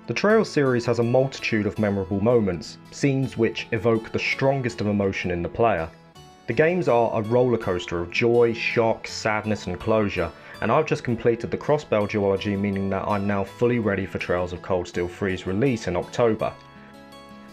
The Trails series has a multitude of memorable moments, scenes which evoke the strongest of emotion in the player. The games are a roller coaster of joy, shock, sadness and closure, and I've just completed the Crossbell duology, meaning that I'm now fully ready for Trails of Cold Steel 3's release in October.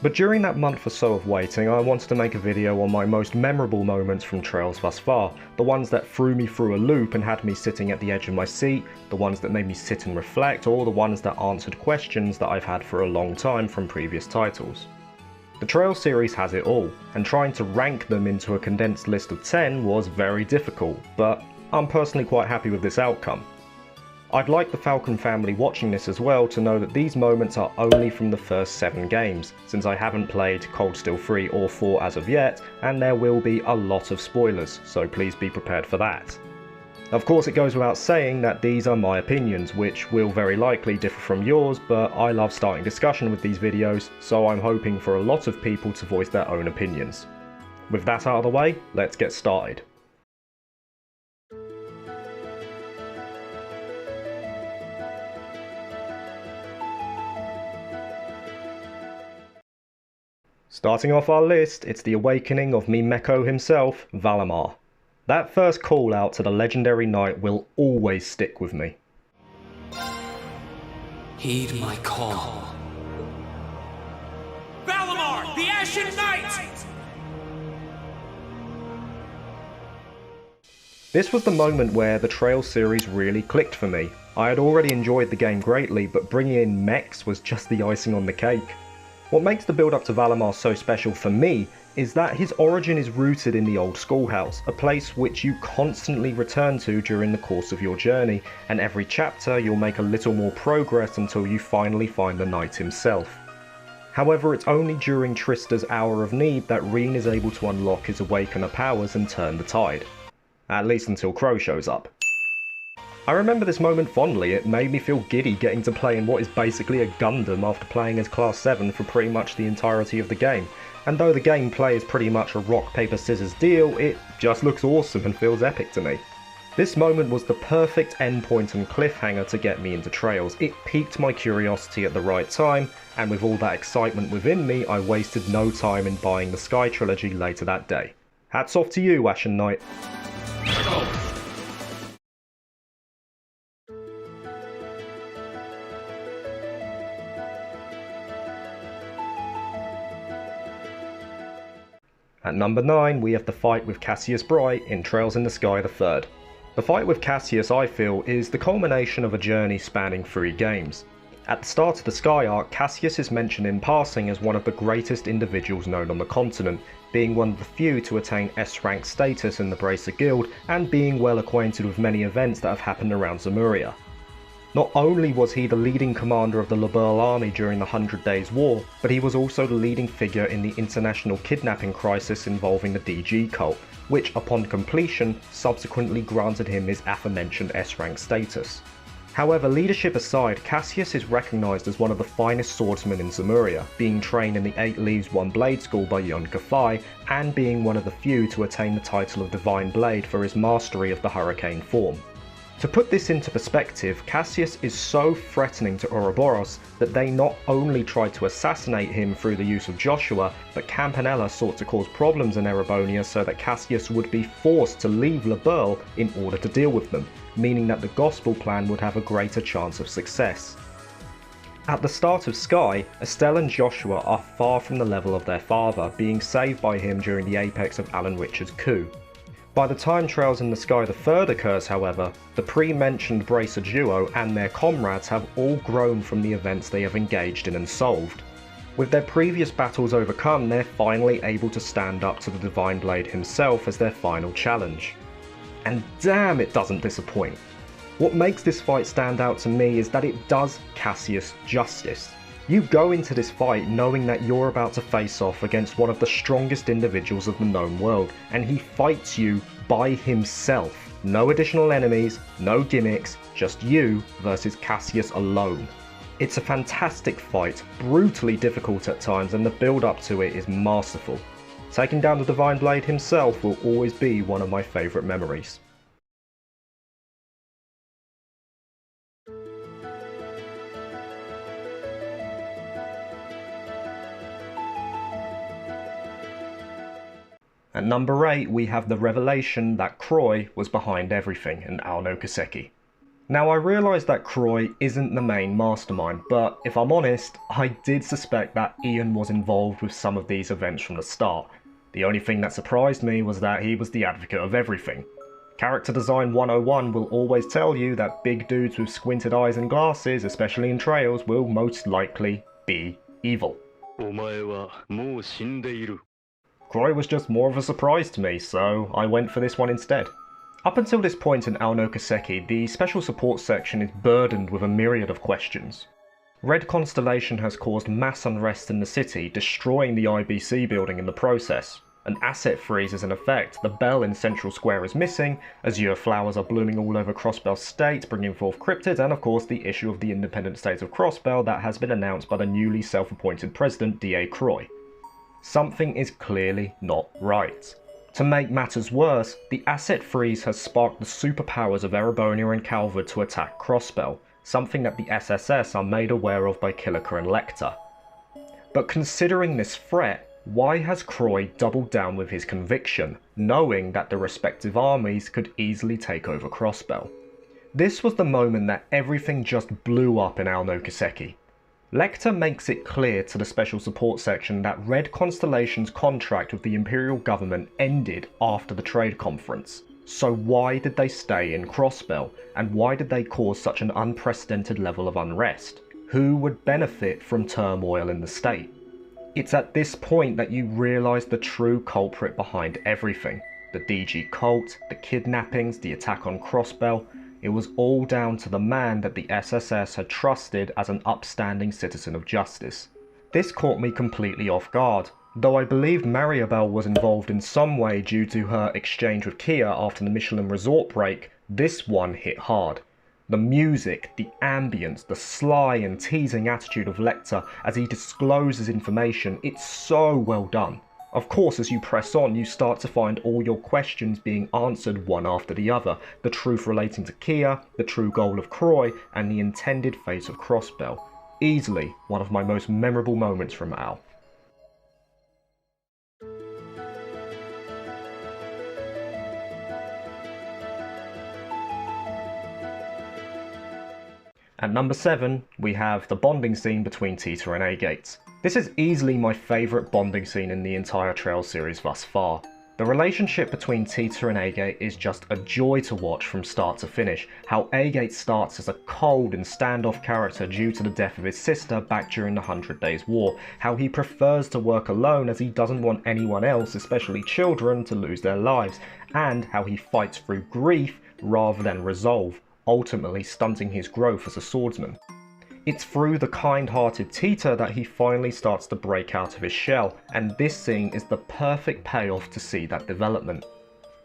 But during that month or so of waiting, I wanted to make a video on my most memorable moments from Trails thus far, the ones that threw me through a loop and had me sitting at the edge of my seat, the ones that made me sit and reflect, or the ones that answered questions that I've had for a long time from previous titles. The Trails series has it all, and trying to rank them into a condensed list of 10 was very difficult, but I'm personally quite happy with this outcome. I'd like the Falcon family watching this as well to know that these moments are only from the first 7 games, since I haven't played Cold Steel 3 or 4 as of yet, and there will be a lot of spoilers, so please be prepared for that. Of course, it goes without saying that these are my opinions, which will very likely differ from yours, but I love starting discussion with these videos, so I'm hoping for a lot of people to voice their own opinions. With that out of the way, let's get started. Starting off our list, it's the awakening of Mimeko himself, Valimar. That first call out to the legendary knight will always stick with me. Heed my call. Valimar, the Ashen Knight! This was the moment where the Trails series really clicked for me. I had already enjoyed the game greatly, but bringing in mechs was just the icing on the cake. What makes the build up to Valimar so special for me is that his origin is rooted in the old schoolhouse, a place which you constantly return to during the course of your journey, and every chapter you'll make a little more progress until you finally find the knight himself. However, it's only during Trista's hour of need that RENNE is able to unlock his Awakener powers and turn the tide. At least until Crow shows up. I remember this moment fondly. It made me feel giddy getting to play in what is basically a Gundam after playing as Class 7 for pretty much the entirety of the game, and though the gameplay is pretty much a rock paper scissors deal, it just looks awesome and feels epic to me. This moment was the perfect endpoint and cliffhanger to get me into Trails. It piqued my curiosity at the right time, and with all that excitement within me, I wasted no time in buying the Sky trilogy later that day. Hats off to you, Ashen Knight. At number 9, we have the fight with Cassius Bright in Trails in the Sky III. The fight with Cassius, I feel, is the culmination of a journey spanning 3 games. At the start of the Sky arc, Cassius is mentioned in passing as one of the greatest individuals known on the continent, being one of the few to attain S-rank status in the Bracer Guild, and being well acquainted with many events that have happened around Zemuria. Not only was he the leading commander of the Liberl army during the 100 Days War, but he was also the leading figure in the international kidnapping crisis involving the DG cult, which upon completion subsequently granted him his aforementioned S-rank status. However, leadership aside, Cassius is recognised as one of the finest swordsmen in Zemuria, being trained in the 8 Leaves 1 Blade School by Yun Kafai, and being one of the few to attain the title of Divine Blade for his mastery of the Hurricane form. To put this into perspective, Cassius is so threatening to Ouroboros that they not only tried to assassinate him through the use of Joshua, but Campanella sought to cause problems in Erebonia so that Cassius would be forced to leave Liberl in order to deal with them, meaning that the Gospel plan would have a greater chance of success. At the start of Sky, Estelle and Joshua are far from the level of their father, being saved by him during the apex of Alan Richards' coup. By the time Trails in the Sky III occurs, however, the pre-mentioned Bracer duo and their comrades have all grown from the events they have engaged in and solved. With their previous battles overcome, they're finally able to stand up to the Divine Blade himself as their final challenge. And damn, it doesn't disappoint. What makes this fight stand out to me is that it does Cassius justice. You go into this fight knowing that you're about to face off against one of the strongest individuals of the known world, and he fights you by himself. No additional enemies, no gimmicks, just you versus Cassius alone. It's a fantastic fight, brutally difficult at times, and the build up to it is masterful. Taking down the Divine Blade himself will always be one of my favourite memories. At number 8, we have the revelation that Croy was behind everything in Ao Kaseki. Now, I realise that Croy isn't the main mastermind, but if I'm honest, I did suspect that Ian was involved with some of these events from the start. The only thing that surprised me was that he was the advocate of everything. Character Design 101 will always tell you that big dudes with squinted eyes and glasses, especially in Trails, will most likely be evil. Croy was just more of a surprise to me, so I went for this one instead. Up until this point in Ao Kaseki, the special support section is burdened with a myriad of questions. Red Constellation has caused mass unrest in the city, destroying the IBC building in the process. An asset freeze is in effect, the bell in Central Square is missing, azure flowers are blooming all over Crossbell State, bringing forth cryptids, and of course the issue of the independent state of Crossbell that has been announced by the newly self-appointed president, D.A. Croy. Something is clearly not right. To make matters worse, the asset freeze has sparked the superpowers of Erebonia and Calvard to attack Crossbell, something that the SSS are made aware of by Killiker and Lecter. But considering this threat, why has Croy doubled down with his conviction, knowing that the respective armies could easily take over Crossbell? This was the moment that everything just blew up in Ao Kaseki. Lecter makes it clear to the special support section that Red Constellation's contract with the Imperial government ended after the trade conference. So why did they stay in Crossbell, and why did they cause such an unprecedented level of unrest? Who would benefit from turmoil in the state? It's at this point that you realise the true culprit behind everything. The DG cult, the kidnappings, the attack on Crossbell. It was all down to the man that the SSS had trusted as an upstanding citizen of justice. This caught me completely off guard. Though I believed Maribel was involved in some way due to her exchange with Kia after the Michelin resort break, this one hit hard. The music, the ambience, the sly and teasing attitude of Lecter as he discloses information, it's so well done. Of course, as you press on, you start to find all your questions being answered one after the other. The truth relating to Kia, the true goal of Croy, and the intended fate of Crossbell. Easily one of my most memorable moments from Ao. At number 7, we have the bonding scene between TITA and AGATE. This is easily my favourite bonding scene in the entire Trails series thus far. The relationship between TITA and AGATE is just a joy to watch from start to finish. How AGATE starts as a cold and standoff character due to the death of his sister back during the 100 Days War. How he prefers to work alone as he doesn't want anyone else, especially children, to lose their lives. And how he fights through grief rather than resolve, ultimately stunting his growth as a swordsman. It's through the kind-hearted TITA that he finally starts to break out of his shell, and this scene is the perfect payoff to see that development.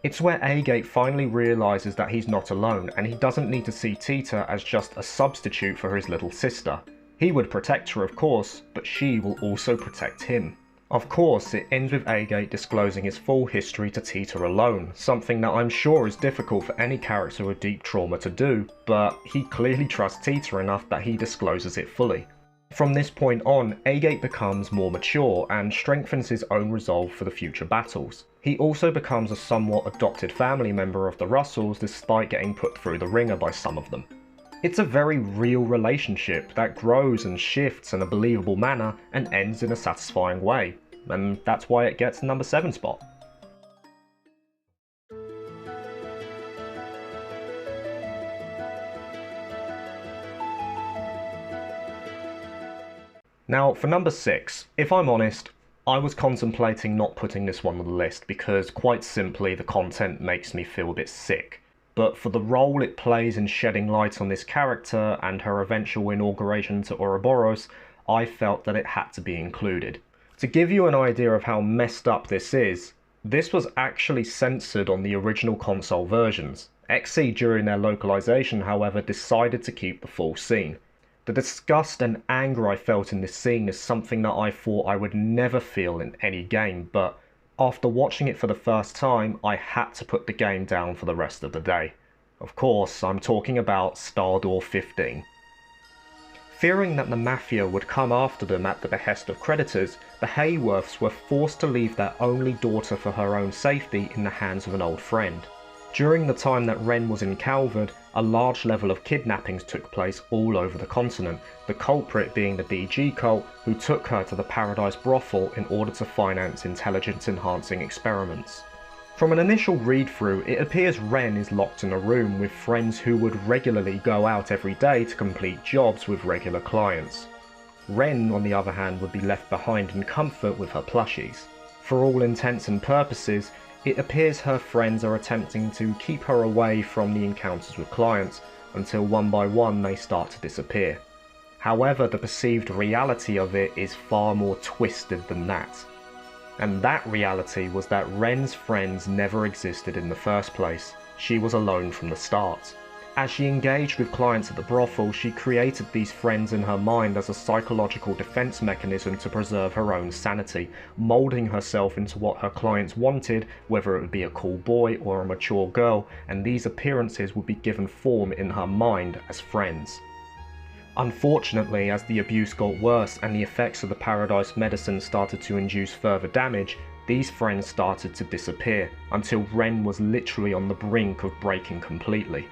It's where AGATE finally realises that he's not alone, and he doesn't need to see TITA as just a substitute for his little sister. He would protect her, of course, but she will also protect him. Of course, it ends with AGATE disclosing his full history to TITA alone, something that I'm sure is difficult for any character with deep trauma to do, but he clearly trusts TITA enough that he discloses it fully. From this point on, AGATE becomes more mature and strengthens his own resolve for the future battles. He also becomes a somewhat adopted family member of the Russells despite getting put through the ringer by some of them. It's a very real relationship that grows and shifts in a believable manner and ends in a satisfying way, and that's why it gets the number 7 spot. Now for number 6, if I'm honest, I was contemplating not putting this one on the list because quite simply the content makes me feel a bit sick. But for the role it plays in shedding light on this character and her eventual inauguration to Ouroboros, I felt that it had to be included. To give you an idea of how messed up this was actually censored on the original console versions. XC during their localization, however, decided to keep the full scene. The disgust and anger I felt in this scene is something that I thought I would never feel in any game, but after watching it for the first time, I had to put the game down for the rest of the day. Of course, I'm talking about Star Door 15. Fearing that the Mafia would come after them at the behest of creditors, the Hayworths were forced to leave their only daughter for her own safety in the hands of an old friend. During the time that RENNE was in Calvard, a large level of kidnappings took place all over the continent, the culprit being the DG cult, who took her to the Paradise brothel in order to finance intelligence-enhancing experiments. From an initial read-through, it appears RENNE is locked in a room with friends who would regularly go out every day to complete jobs with regular clients. RENNE, on the other hand, would be left behind in comfort with her plushies. For all intents and purposes, it appears her friends are attempting to keep her away from the encounters with clients, until one by one they start to disappear. However, the perceived reality of it is far more twisted than that. And that reality was that RENNE's friends never existed in the first place. She was alone from the start. As she engaged with clients at the brothel, she created these friends in her mind as a psychological defense mechanism to preserve her own sanity, molding herself into what her clients wanted, whether it would be a cool boy or a mature girl, and these appearances would be given form in her mind as friends. Unfortunately, as the abuse got worse and the effects of the Paradise medicine started to induce further damage, these friends started to disappear, until RENNE was literally on the brink of breaking completely.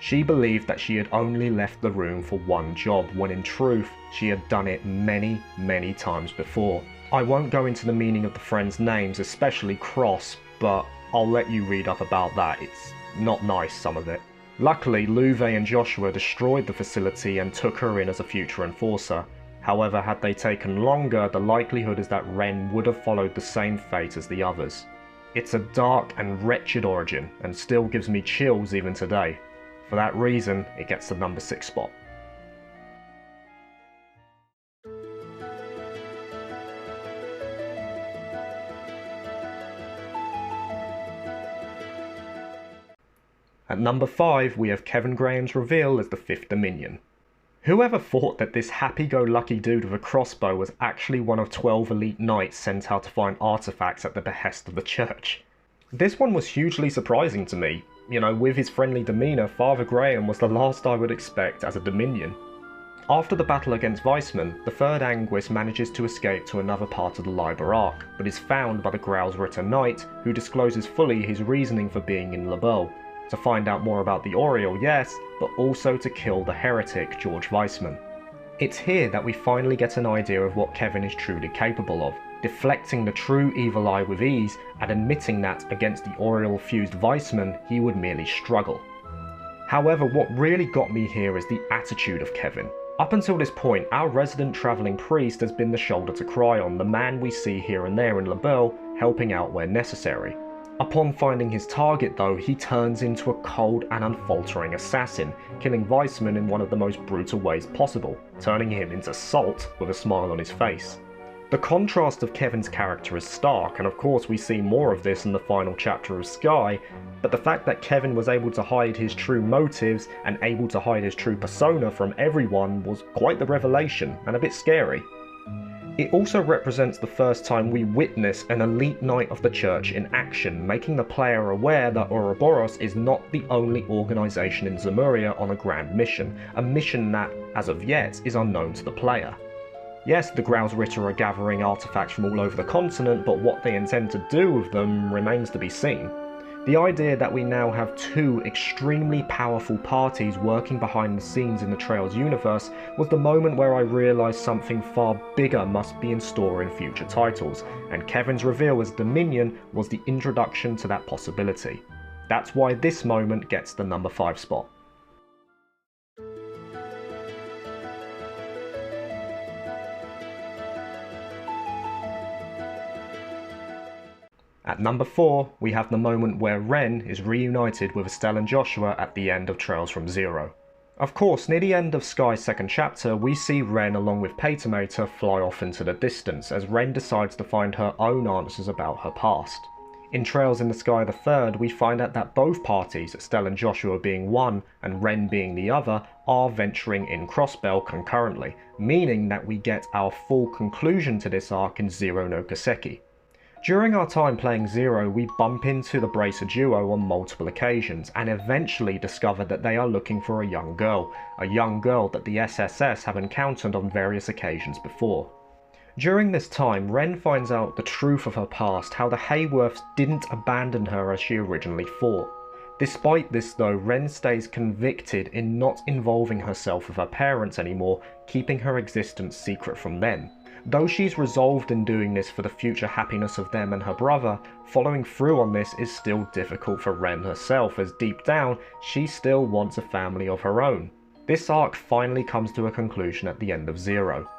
She believed that she had only left the room for one job, when in truth, she had done it many, many times before. I won't go into the meaning of the friends' names, especially Cross, but I'll let you read up about that. It's not nice, some of it. Luckily, Louve and Joshua destroyed the facility and took her in as a future enforcer. However, had they taken longer, the likelihood is that RENNE would have followed the same fate as the others. It's a dark and wretched origin, and still gives me chills even today. For that reason, it gets the number 6 spot. At number 5, we have Kevin Graham's reveal as the 5th Dominion. Whoever thought that this happy-go-lucky dude with a crossbow was actually one of 12 elite knights sent out to find artifacts at the behest of the church? This one was hugely surprising to me. You know, with his friendly demeanour, Father Graham was the last I would expect as a Dominion. After the battle against Weissman, the 3rd Anguis manages to escape to another part of the Liber Arc, but is found by the Grau's Ritter Knight, who discloses fully his reasoning for being in Lebel. To find out more about the Oriole, yes, but also to kill the heretic George Weissman. It's here that we finally get an idea of what Kevin is truly capable of, deflecting the true evil eye with ease and admitting that against the Oriole-fused Weissman he would merely struggle. However, what really got me here is the attitude of Kevin. Up until this point, our resident travelling priest has been the shoulder to cry on, the man we see here and there in Lebel, helping out where necessary. Upon finding his target though, he turns into a cold and unfaltering assassin, killing Weissman in one of the most brutal ways possible, turning him into salt with a smile on his face. The contrast of Kevin's character is stark, and of course we see more of this in the final chapter of Sky, but the fact that Kevin was able to hide his true motives and able to hide his true persona from everyone was quite the revelation, and a bit scary. It also represents the first time we witness an elite knight of the church in action, making the player aware that Ouroboros is not the only organisation in Zemuria on a grand mission, a mission that, as of yet, is unknown to the player. Yes, the Grau's Ritter are gathering artifacts from all over the continent, but what they intend to do with them remains to be seen. The idea that we now have 2 extremely powerful parties working behind the scenes in the Trails universe was the moment where I realised something far bigger must be in store in future titles, and Kevin's reveal as Dominion was the introduction to that possibility. That's why this moment gets the number 5 spot. At number 4, we have the moment where RENNE is reunited with Estelle and Joshua at the end of Trails from Zero. Of course, near the end of Sky's 2nd chapter, we see RENNE along with Patermater fly off into the distance as RENNE decides to find her own answers about her past. In Trails in the Sky the 3rd, we find out that both parties, Estelle and Joshua being one and RENNE being the other, are venturing in Crossbell concurrently, meaning that we get our full conclusion to this arc in Zero no Kaseki. During our time playing Zero, we bump into the Bracer duo on multiple occasions and eventually discover that they are looking for a young girl that the SSS have encountered on various occasions before. During this time, Ren finds out the truth of her past, how the Hayworths didn't abandon her as she originally thought. Despite this though, Ren stays convicted in not involving herself with her parents anymore, keeping her existence secret from them. Though she's resolved in doing this for the future happiness of them and her brother, following through on this is still difficult for Ren herself, as deep down, she still wants a family of her own. This arc finally comes to a conclusion at the end of Zero.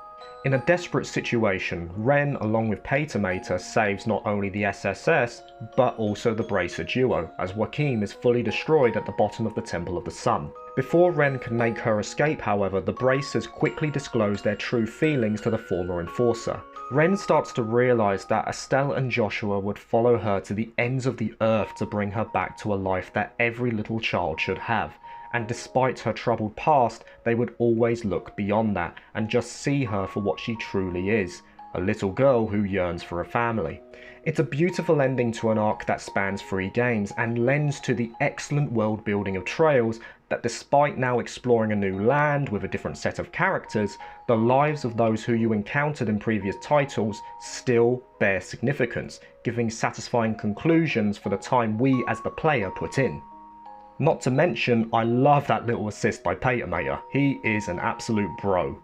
In a desperate situation, Ren, along with Patermater, saves not only the SSS, but also the Bracer duo, as Joachim is fully destroyed at the bottom of the Temple of the Sun. Before Ren can make her escape, however, the Bracers quickly disclose their true feelings to the former enforcer. Ren starts to realise that Estelle and Joshua would follow her to the ends of the earth to bring her back to a life that every little child should have. And despite her troubled past, they would always look beyond that and just see her for what she truly is, a little girl who yearns for a family. It's a beautiful ending to an arc that spans 3 games and lends to the excellent world building of Trails that, despite now exploring a new land with a different set of characters, the lives of those who you encountered in previous titles still bear significance, giving satisfying conclusions for the time we as the player put in. Not to mention, I love that little assist by Patermater. He is an absolute bro.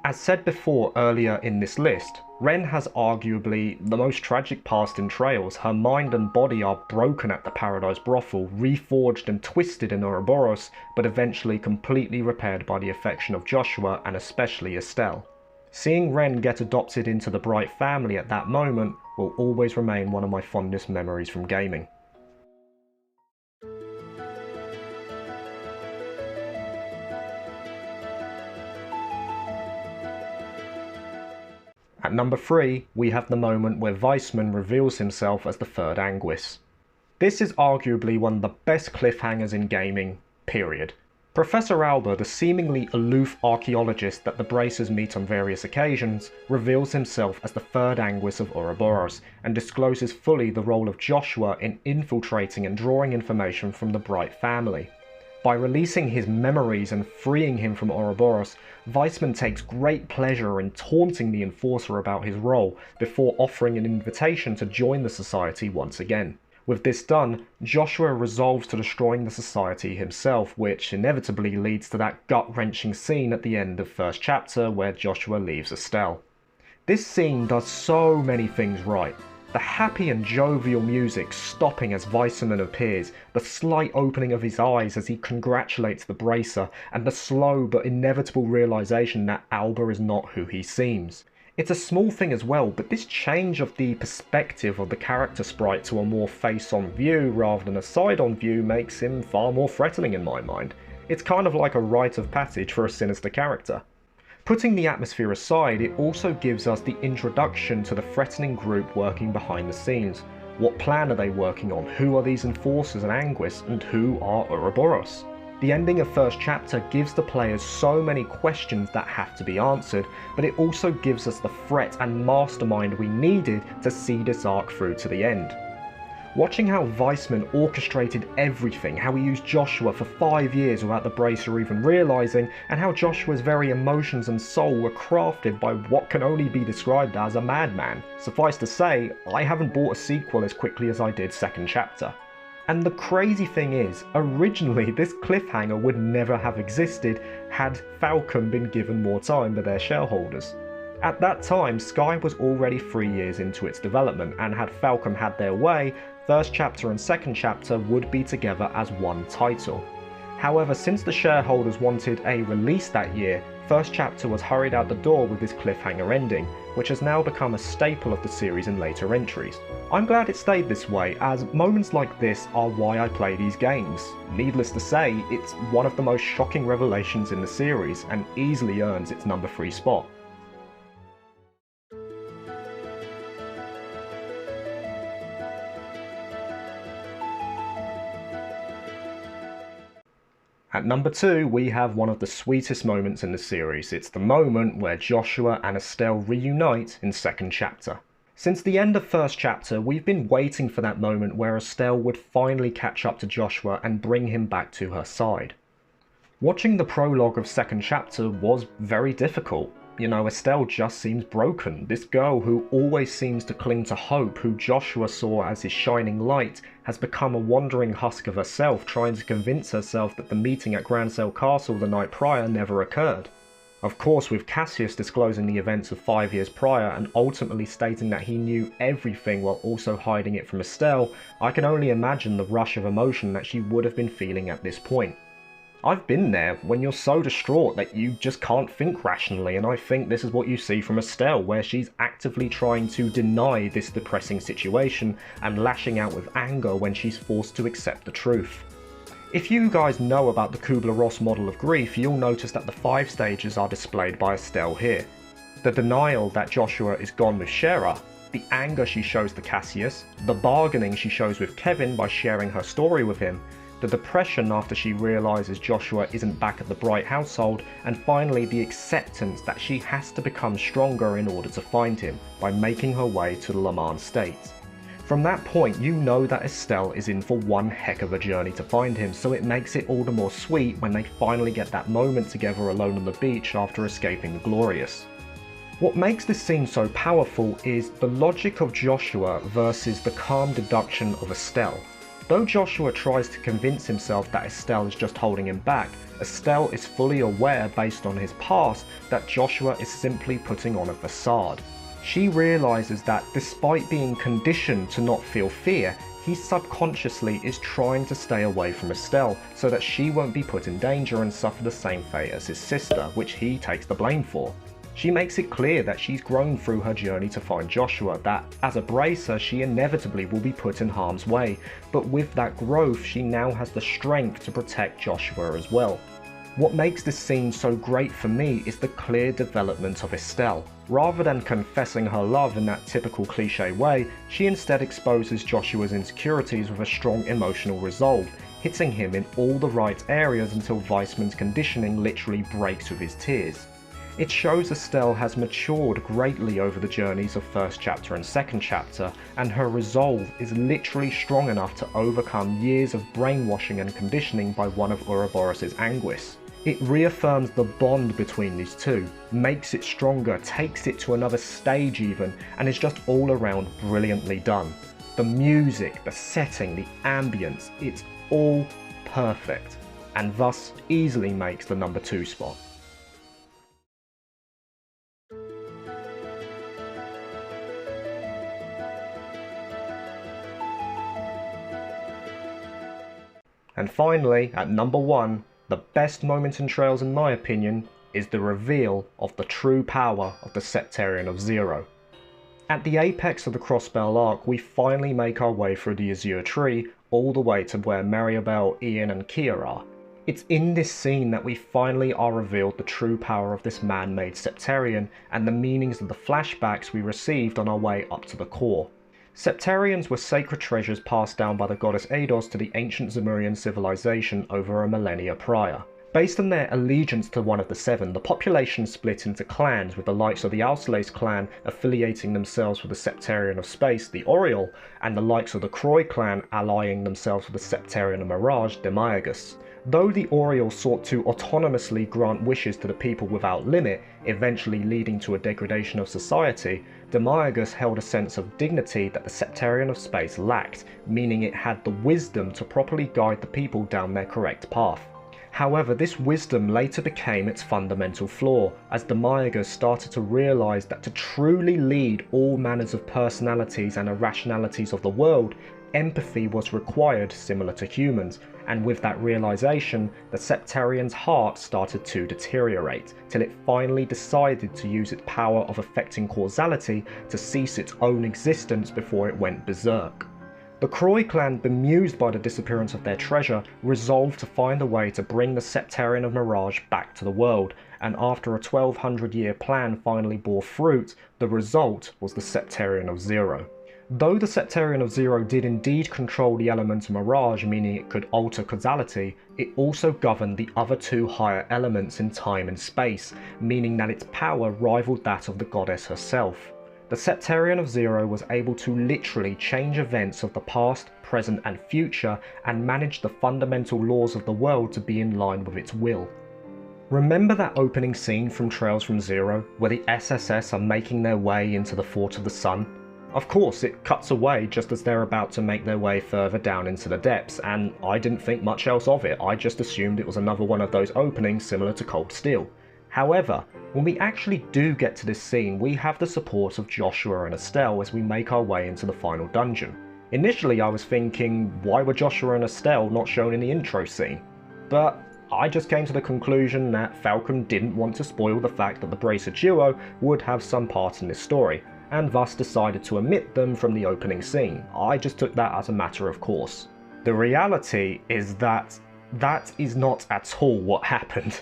As said before earlier in this list, Ren has arguably the most tragic past in Trails. Her mind and body are broken at the Paradise Brothel, reforged and twisted in Ouroboros, but eventually completely repaired by the affection of Joshua and especially Estelle. Seeing Ren get adopted into the Bright family at that moment will always remain one of my fondest memories from gaming. At number 3, we have the moment where WEISSMAN reveals himself as the third Anguis. This is arguably one of the best cliffhangers in gaming, period. Professor Alba, the seemingly aloof archaeologist that the Bracers meet on various occasions, reveals himself as the third Anguis of Ouroboros, and discloses fully the role of Joshua in infiltrating and drawing information from the Bright family. By releasing his memories and freeing him from Ouroboros, WEISSMAN takes great pleasure in taunting the Enforcer about his role, before offering an invitation to join the Society once again. With this done, Joshua resolves to destroying the Society himself, which inevitably leads to that gut-wrenching scene at the end of first chapter where Joshua leaves Estelle. This scene does so many things right. The happy and jovial music stopping as WEISSMAN appears, the slight opening of his eyes as he congratulates the Bracer, and the slow but inevitable realisation that Alba is not who he seems. It's a small thing as well, but this change of the perspective of the character sprite to a more face-on view rather than a side-on view makes him far more threatening in my mind. It's kind of like a rite of passage for a sinister character. Putting the atmosphere aside, it also gives us the introduction to the threatening group working behind the scenes. What plan are they working on? Who are these Enforcers and Anguis? And who are Ouroboros? The ending of first chapter gives the players so many questions that have to be answered, but it also gives us the threat and mastermind we needed to see this arc through to the end. Watching how WEISSMAN orchestrated everything, how he used Joshua for 5 years without the Bracer even realising, and how Joshua's very emotions and soul were crafted by what can only be described as a madman. Suffice to say, I haven't bought a sequel as quickly as I did second chapter. And the crazy thing is, originally this cliffhanger would never have existed had Falcom been given more time by their shareholders. At that time, Sky was already 3 years into its development, and had Falcom had their way, first chapter and second chapter would be together as one title. However, since the shareholders wanted a release that year, first chapter was hurried out the door with this cliffhanger ending, which has now become a staple of the series in later entries. I'm glad it stayed this way, as moments like this are why I play these games. Needless to say, it's one of the most shocking revelations in the series, and easily earns its number 3 spot. At number 2, we have one of the sweetest moments in the series. It's the moment where Joshua and Estelle reunite in second chapter. Since the end of first chapter, we've been waiting for that moment where Estelle would finally catch up to Joshua and bring him back to her side. Watching the prologue of second chapter was very difficult. You know, Estelle just seems broken. This girl who always seems to cling to hope, who Joshua saw as his shining light, has become a wandering husk of herself, trying to convince herself that the meeting at Grandsale Castle the night prior never occurred. Of course, with CASSIUS disclosing the events of 5 years prior and ultimately stating that he knew everything while also hiding it from Estelle, I can only imagine the rush of emotion that she would have been feeling at this point. I've been there, when you're so distraught that you just can't think rationally, and I think this is what you see from Estelle, where she's actively trying to deny this depressing situation and lashing out with anger when she's forced to accept the truth. If you guys know about the Kubler-Ross model of grief, you'll notice that the 5 stages are displayed by Estelle here. The denial that Joshua is gone with Shera, the anger she shows to CASSIUS, the bargaining she shows with Kevin by sharing her story with him, the depression after she realises Joshua isn't back at the Bright household, and finally the acceptance that she has to become stronger in order to find him by making her way to the LeMans States. From that point, you know that Estelle is in for one heck of a journey to find him, so it makes it all the more sweet when they finally get that moment together alone on the beach after escaping the Glorious. What makes this scene so powerful is the logic of Joshua versus the calm deduction of Estelle. Though Joshua tries to convince himself that Estelle is just holding him back, Estelle is fully aware based on his past that Joshua is simply putting on a facade. She realises that despite being conditioned to not feel fear, he subconsciously is trying to stay away from Estelle so that she won't be put in danger and suffer the same fate as his sister, which he takes the blame for. She makes it clear that she's grown through her journey to find Joshua, that as a bracer she inevitably will be put in harm's way, but with that growth she now has the strength to protect Joshua as well. What makes this scene so great for me is the clear development of Estelle. Rather than confessing her love in that typical cliche way, she instead exposes Joshua's insecurities with a strong emotional resolve, hitting him in all the right areas until WEISSMAN's conditioning literally breaks with his tears. It shows Estelle has matured greatly over the journeys of first chapter and second chapter, and her resolve is literally strong enough to overcome years of brainwashing and conditioning by one of Ouroboros' Anguis. It reaffirms the bond between these two, makes it stronger, takes it to another stage even, and is just all around brilliantly done. The music, the setting, the ambience, it's all perfect, and thus easily makes the number 2 spot. And finally, at number 1, the best moment in Trails in my opinion is the reveal of the true power of the SEPT-TERRION of Zero. At the apex of the Crossbell arc, we finally make our way through the Azure Tree all the way to where Maribel, Ian and Kia are. It's in this scene that we finally are revealed the true power of this man-made SEPT-TERRION and the meanings of the flashbacks we received on our way up to the core. SEPT-TERRIONs were sacred treasures passed down by the goddess Eidos to the ancient Zemurian civilization over a millennia prior. Based on their allegiance to one of the 7, the population split into clans, with the likes of the Alcelace clan affiliating themselves with the SEPT-TERRION of Space, the Oriole, and the likes of the Croy clan allying themselves with the SEPT-TERRION of Mirage, Demiurgus. Though the Oriole sought to autonomously grant wishes to the people without limit, eventually leading to a degradation of society, Demiurgus held a sense of dignity that the SEPT-TERRION of Space lacked, meaning it had the wisdom to properly guide the people down their correct path. However, this wisdom later became its fundamental flaw, as Demiurgus started to realise that to truly lead all manners of personalities and irrationalities of the world, empathy was required similar to humans, and with that realisation, the SEPT-TERRION's heart started to deteriorate, till it finally decided to use its power of affecting causality to cease its own existence before it went berserk. The Croy clan, bemused by the disappearance of their treasure, resolved to find a way to bring the SEPT-TERRION of Mirage back to the world, and after a 1200-year plan finally bore fruit, the result was the SEPT-TERRION of Zero. Though the SEPT-TERRION of Zero did indeed control the element Mirage, meaning it could alter causality, it also governed the other 2 higher elements in time and space, meaning that its power rivaled that of the goddess herself. The SEPT-TERRION of Zero was able to literally change events of the past, present and future and manage the fundamental laws of the world to be in line with its will. Remember that opening scene from Trails from Zero, where the SSS are making their way into the Fort of the Sun? Of course, it cuts away just as they're about to make their way further down into the depths, and I didn't think much else of it. I just assumed it was another one of those openings similar to Cold Steel. However, when we actually do get to this scene, we have the support of Joshua and Estelle as we make our way into the final dungeon. Initially I was thinking, why were Joshua and Estelle not shown in the intro scene? But I just came to the conclusion that Falcom didn't want to spoil the fact that the Bracer duo would have some part in this story, and thus decided to omit them from the opening scene. I just took that as a matter of course. The reality is that that is not at all what happened.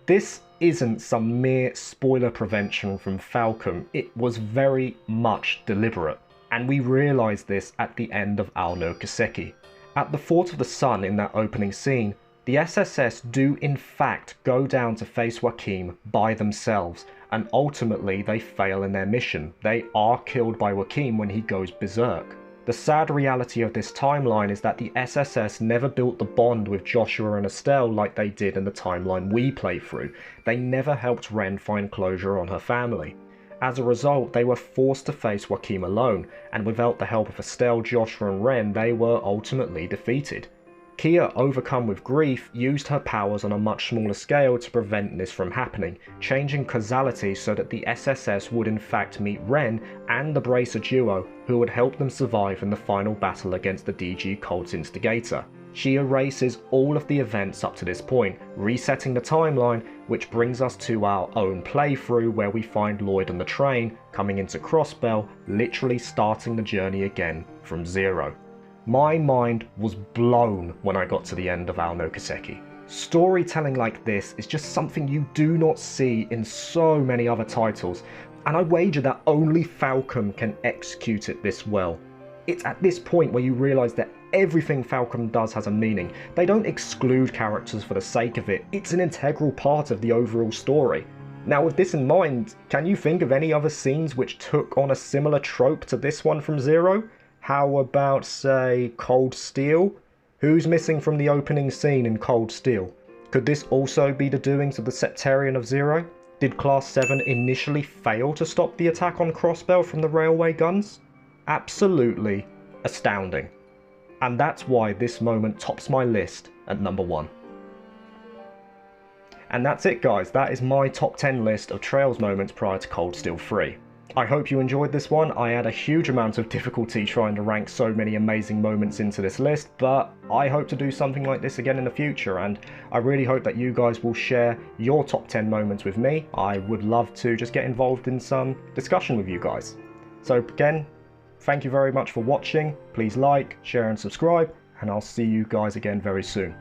This isn't some mere spoiler prevention from Falcom, it was very much deliberate, and we realised this at the end of no CASSIUS. At the Fort of the Sun in that opening scene, the SSS do in fact go down to face Joachim by themselves, and ultimately they fail in their mission. They are killed by Joachim when he goes berserk. The sad reality of this timeline is that the SSS never built the bond with Joshua and Estelle like they did in the timeline we play through. They never helped RENNE find closure on her family. As a result, they were forced to face Joachim alone, and without the help of Estelle, Joshua and RENNE, they were ultimately defeated. Kia, overcome with grief, used her powers on a much smaller scale to prevent this from happening, changing causality so that the SSS would in fact meet RENNE and the Bracer duo, who would help them survive in the final battle against the DG Cult's instigator. She erases all of the events up to this point, resetting the timeline, which brings us to our own playthrough where we find Lloyd on the train, coming into Crossbell, literally starting the journey again from zero. My mind was blown when I got to the end of no CASSIUS. Storytelling like this is just something you do not see in so many other titles, and I wager that only Falcom can execute it this well. It's at this point where you realise that everything Falcom does has a meaning. They don't exclude characters for the sake of it, it's an integral part of the overall story. Now with this in mind, can you think of any other scenes which took on a similar trope to this one from Zero? How about, say, Cold Steel? Who's missing from the opening scene in Cold Steel? Could this also be the doings of the SEPT-TERRION of Zero? Did Class 7 initially fail to stop the attack on Crossbell from the railway guns? Absolutely astounding. And that's why this moment tops my list at number 1. And that's it guys, that is my top 10 list of Trails moments prior to Cold Steel 3. I hope you enjoyed this one. I had a huge amount of difficulty trying to rank so many amazing moments into this list, but I hope to do something like this again in the future, and I really hope that you guys will share your top 10 moments with me. I would love to just get involved in some discussion with you guys. So again, thank you very much for watching. Please like, share and subscribe, and I'll see you guys again very soon.